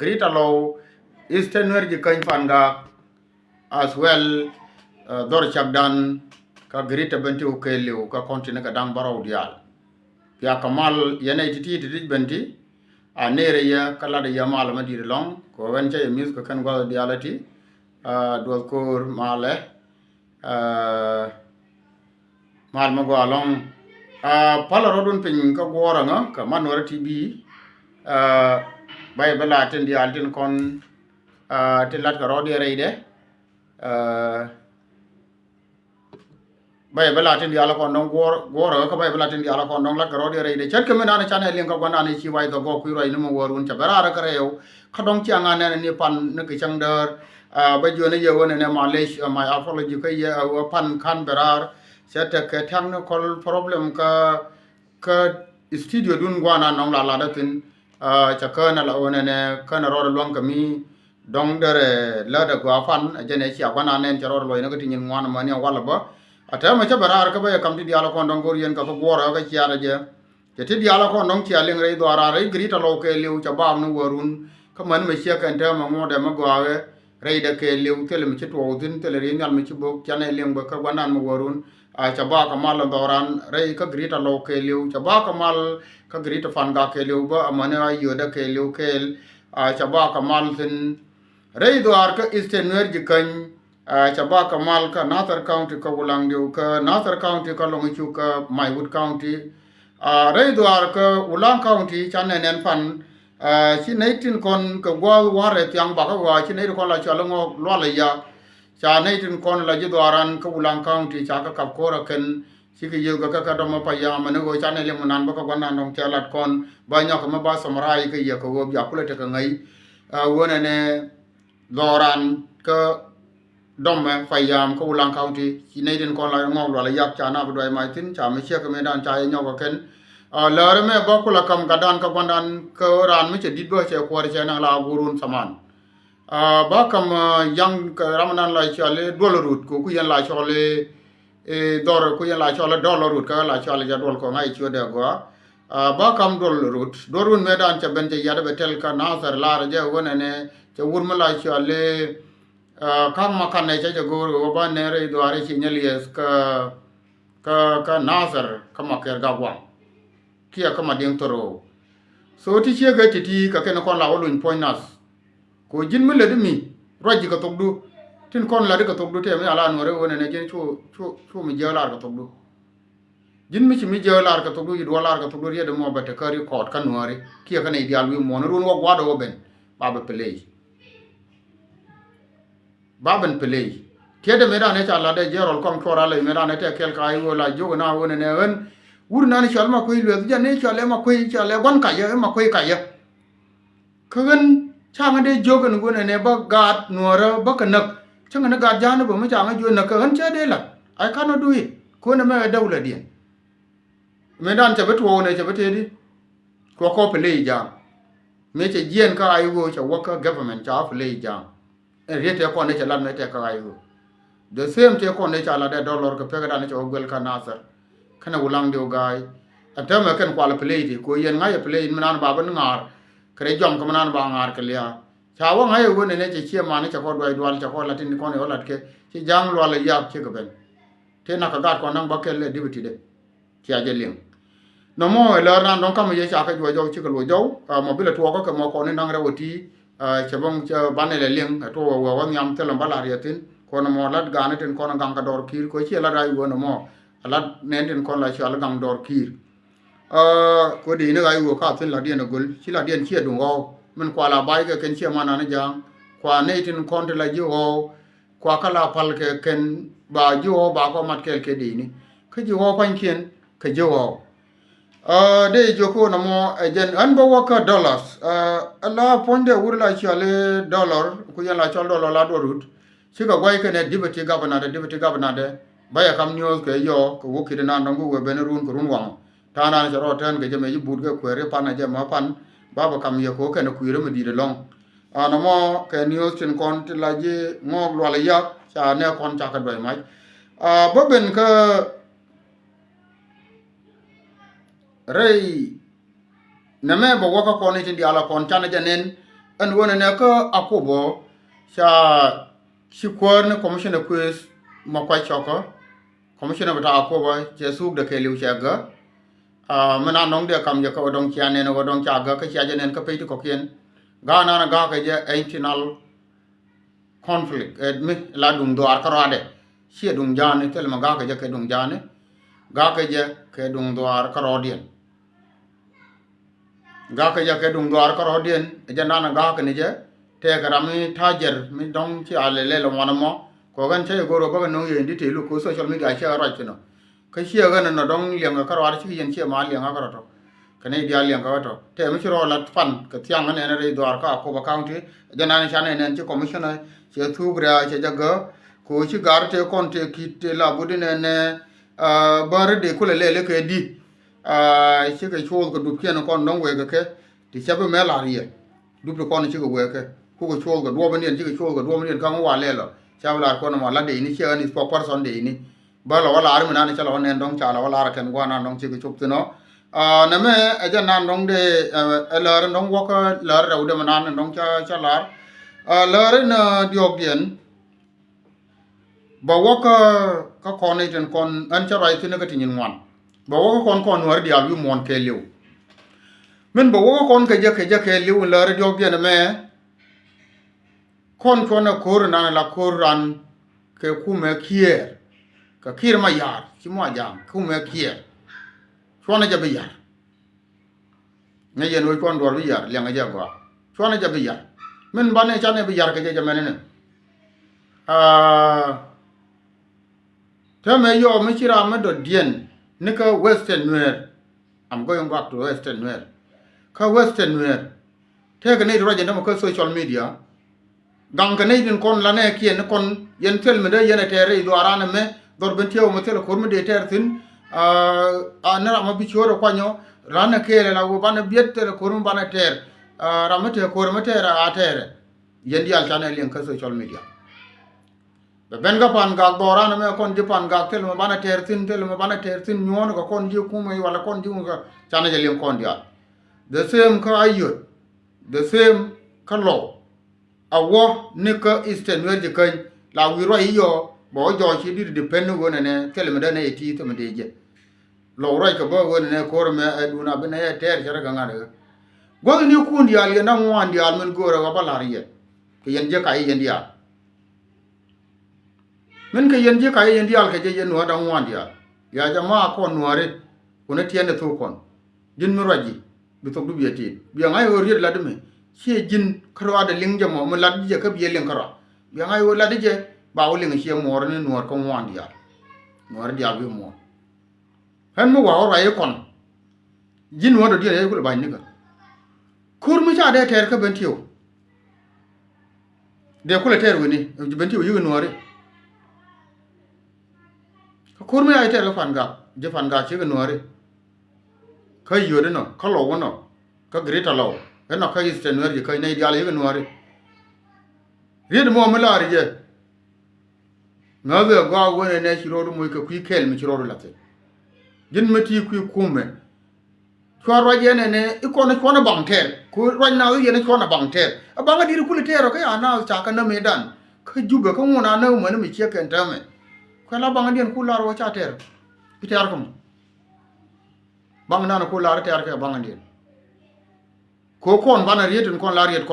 Grita Low, Eastern Wergi Kain Fanga, as well, Dor Chagdan, Ka Grita Benti Ukeliu, Ka Continent Kadang Barau Dial. Pia Kamal Yana Titi Benti, a Nere ya Kala de Yamal Madi Long, Ko Venture Music Kan Go Diality, Dwalkur Male, Mal Mago along. Pala Rodun Pin Ka Waranga, Ka Manora TB, Bay Belatin the Altin Con, Tilat Karodi Raide, Bay Belatin the Alacondong War, Ka Bay Belatin the Alacondong La Karodi Raide, Chetkaman Channel Link of Wanani Chiwai the Gokura in Warun Chabara Kareo, Kadong Chiangan and Nipan Nikishander, Bay Junior and Malaysia, my apology, Pan Canberra. Seta ke technical problem ka studio dun gwana nong la datin cha kana la onene kana ro long kami dong dere la da gwa fan jene chi agwana nen cha ro lo ina ka tin ngwana mani wala ba ata ma cha barar ka ba kam ti diala ko dong gor yen ka ko gora ka chi ara je te ti diala ko dong chi alen rei do ara rei grita lo ke liu cha ba nu warun ka man me chi ka nta ma mo de ma gwa rei da ke liu ke le mi chi to din te le rin yal mi chi bo cha ne leng ba ka gwana ma warun Chaba kamal doran rei ka grita lo ke liu chaba kamal ka grita fanga ke liu ba amane yoda ke liu kel chaba kamal tin rei doar ka eastern energy kan chaba kamal ka Nathar County ka ulang liu ka Nathar County ka longichu ka Mywood County rei doar ka ulang county chanen fan chi 19 kon ka gwa ware tiang ba ka wa chi nei kon la chalongo lo la ya cha nei tin kon la jidwaran ka ulang county cha ka kapkora ken siki yoga ka doma pa ya mane go cha ne le munan ba ka gwana nong chalat kon ba nya ka ma ba samrai ka ya ko go ya kula te ka ngai wona ne doran ka doma pa ya ka ulang county chi nei tin kon la ngong la yak cha na ba doi mai tin cha me che ka me dan cha nya ko ken la re me ba kula kam gadan ka gwandan ka ran me che didbo che ko re cha na la gurun saman ba kam yang ramanan la chale dollarut ko ku yan la chale dor ku yan la chale dollarut ka la chale ja dol ko ngai chu de go ba kam dollarut dorun medan cha bente yada betel ka nasar la je wona ne che wurma la chale kam makan ne che go ba ne re do are chi nyalies ka nasar kama ker ga wa kia kama ding toro so ti che ga ti ka ken kon la wolun poinas ko jin mi le mi roji ka togdu tin kon la de ka togdu te mi ala no re wona ne gen chu mi jela ka togdu jin mi chi mi jela ka togdu yi dolar ka togdu ye de mo bete ka record kan no re ki ka ne dial wi mo no run wo gwado ben baba play baben play ke de me da ne cha la de jerol kom tora le me da ne te kel ka ai wo la jo na wona ne en wur na ne chalma ko ile ja ne chale ma ko chale gon ka ye ma ko ka ye kun chang de jogan gune ne ba gad nuora ba kanak chang na gad jana ba ma chang ju na kan cha de la I cannot do it ko na me dawla dia me dan cha betwo ne cha bete di ko play ja me che jien ka ai go cha worker government cha play ja e rete ko ne cha lan me te ka ai go the same te ko ne cha la de dollar ka pega dan cha ogwel ka nasar kana ulang de gai ata me kan kwala play di ko yen ngai play man ba ban ngar kare jom ko manan ba ngar ke liya cha wa ngai wo ne che che ma ne cha ko doi dwal cha ko latin ko ne olat ke chi jang lo la yak che ko ben te na ka gat ko nang ba ke le dibiti de cha je ling no mo le ran don kam ye cha ka jo jo chi ko lo jo mo bi le to ko mo ko ne nang re woti che bong cha ban le ling to wa nyam te lo ba la tin ko no mo lat ga ne tin ko na gang ka dor kir ko chi la rai wo no mo lat ne tin ko la cha la gang dor kir ko di ne ai wo ka tin la dien gol chi la dien che dung go man kwa la bai ke ken che mana ne jang kwa ne tin kon de la ji ho kwa ka la pal ke ken ba ji ho ba ko mat ke di ni ke ji ho pan kien ke ji ho de jo ko na mo jen an bo wa ka dollars la ponde wur la chale dollar ku ya la chal dollar la dorut chi ka gwai ke ne deputy governor de ba ya kam news ke yo ko wo ki na ndangu we ben run ko run wang ta na jaro tan ke jeme bud ke kwere pana je ma pan baba kam ye ko ke na kuire me di de long ana mo ke news tin kon ti la je ngok lo la yak cha ne kon cha ka doy mai bo ben ka rei na me bo ka kon ti ala kon cha na janen an wona ne ko akobo cha shikwar ne commissioner quiz ma kwa choko commissioner bata akobo je suk de ke liu cha ga mana nong de kam je ko dong cha ne no dong cha ga ka cha je nen ka pe ko kien ga na ga ka je internal conflict mi la dung do ar karade sie dung jane tel ma ga ka je ke dung jane ga ka je ke dung do ar karodien ga ka je ke dung do ar karodien je na ga ka ni je te ka mi tajer mi dong chi ale le lo wana mo ko gan che go ro ba no ye ndi te lu ko social media che ra chi no ka sie ga na dong liang ka ro ar chi yen che ma liang ka ro to ka ne dia liang ka to te mi ro la fan ka tyang ne ne re do ar ka ko ba county je na ni cha ne ne chi commissioner che thu gra che ja ga ko chi gar te kon te ki te la bu de ne bar de ko le ke di chi ka chol ko du ke no kon dong we ke ti cha be me la ri du ko kon chi ko we ke ku ko chol ko do ba ne chi ko chol ko do ba ne ka wa le lo cha la ko no la de ni che ni for person de ni ba lo la ar mi na ni cha lo ne dong cha la la ken gwa na dong chi ko chup tu no na me ja na dong de la dong wa ko la ra de ma na dong cha la la na diok dien ba wa ka kon ni ten kon an cha rai tin ka tin wan ba wa kon war dia yu mon ke liu men ba wa kon ke je ke liu la ra diok dien me kon na kor na la koran ke ku me kier ka kir ma yar chi mo jam ku me kier chona ja be yar ne yen wo kon dor be yar le nga ja gwa chona ja be yar men ba ne cha ne be yar ke je men ne ta me yo me chira me do dien ne ka western nuer I'm going back to western nuer ka western nuer te ka ne ro je ne ko social media gang ka ne din kon la ne kien kon yen tel me de yen tere do arana me dor ben tew mo tel ko me de ter tin na ma bi choro kwanyo rana kele la wo bana biette ko rum bana ter ramate ko ramate a tere yen dial channel yen ka social media be ben ga pan ga dorana me kon di pan ga tel mo bana ter tin nyon ko kon di ku me wala kon di ko channel yen kon dia the same ka ayot the same ka lo awo ne ka eastern wer je kan la wi ro yo bo jo chi di depend wona ne tel me da ne ti to me de je lo ro ka bo wona ne ko me aduna be ne ter jara ga ngare go ni ku ndi al na mo ndi al men go ra ga balariye ke yen je kai yen dia men ke yen je kai yen dia al ke je no da mo ndi ya jama ko nuare ko ne tiende to kon jin mi roji bi to du bi ti bi ngai ho ri la de me che jin kro da ling je mo la je ka bi ling kro bi ngai ho la de je ba wo ling che mo ne no ko mo ndi nuar dia bi mo han mo wa ra ye kon jin wo do dia ye ko ba ni ka kur mi cha de ter ka ben tiyo de ko le ter woni ben tiyo yu nuare kur mi ay ter fan ga je fan ga che ga nuare ka yu de no ka lo wono ka greta lo no ka is ten wer je ka nei dia le ga nuare ri de mo ma la ri je na be ga wo ne shiro ru mo ka ku kel mi shiro ru la te jin mati ku kume chwa je ne ikona kona bangter ku right now ye ne kona bangter abanga dir ku le tero ka ya na cha ka na medan ka juba ka ngona na mo ne mi che kan ta me ka la banga din ku la ro cha ter iter kom bang na ku la ter ka banga din ko kon bana rietun kon la riet